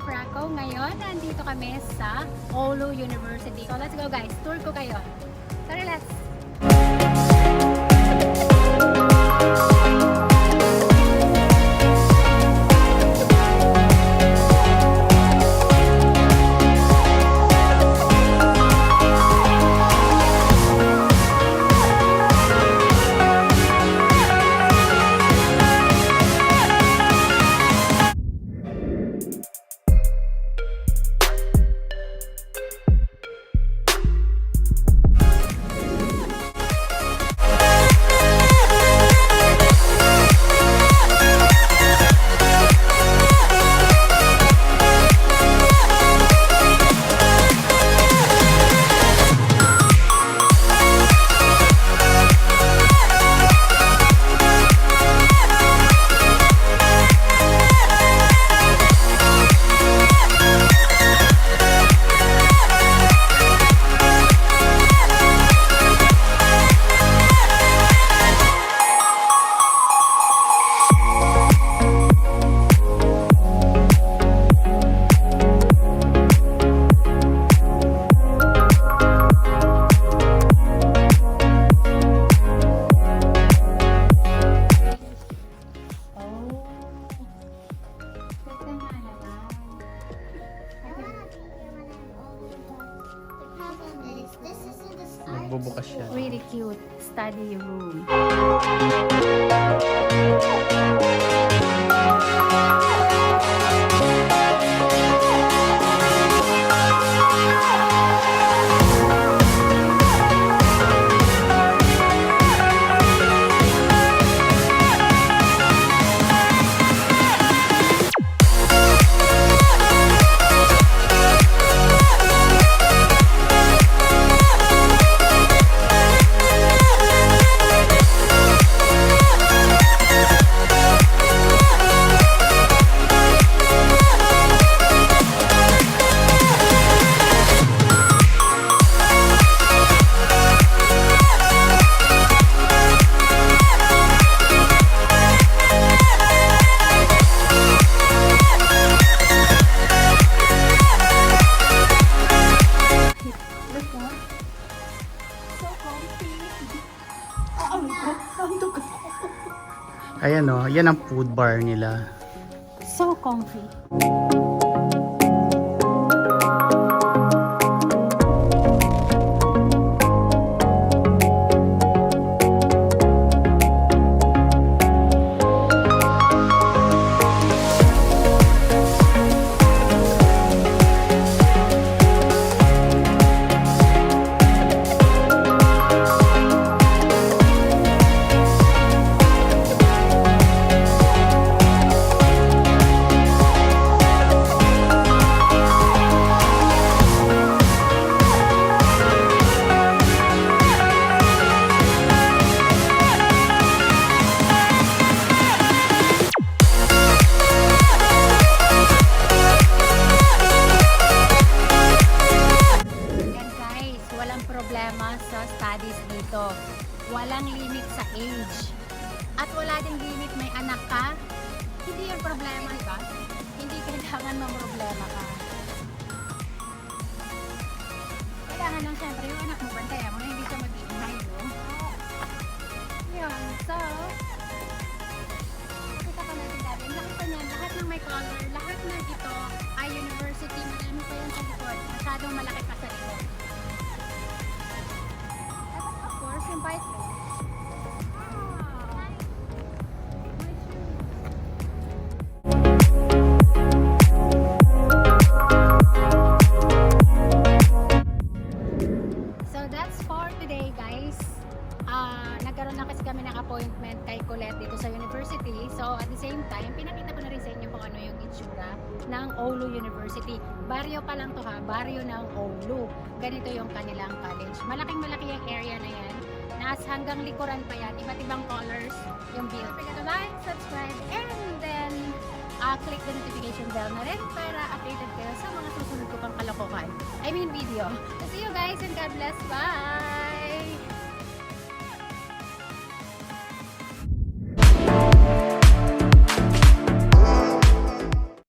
Franco. Ngayon, nandito kami sa Oulu University. So, let's go guys. Tour ko kayo. Tara, let's! Nagbubukas siya. Really cute study room. Ayan o, yan ang food bar nila. So comfy. Sa studies dito. Walang limit sa age. At wala ding limit may anak ka. Hindi yung problema, di ba? Hindi kailangan mamroblema ka. Kailangan lang syempre yung anak mo bantayan mo na hindi siya mag-iingay, no? Yun. So, nakita ka natin dati. Nakita niya, lahat ng may color, lahat ng ito ay university. Marami pa yan sa likod. Masyadong malaki pa sa likod. Invite me. So that's for today, guys. Nagkaroon na kasi kami ng appointment kay Colette dito sa university. So at the same time, pinakita ko na rin sa inyo kung ano yung itsura ng Oulu University. Baryo pa lang to ha, baryo ng Oulu. Ganito yung kanilang college. Malaking-malaki yung area na yan. Hanggang likuran pa yan, iba't ibang colors yung build. Like, subscribe, and then click the notification bell na rin para updated kayo sa mga susunod ko pang kalokohan. I mean video. So see you guys and God bless. Bye!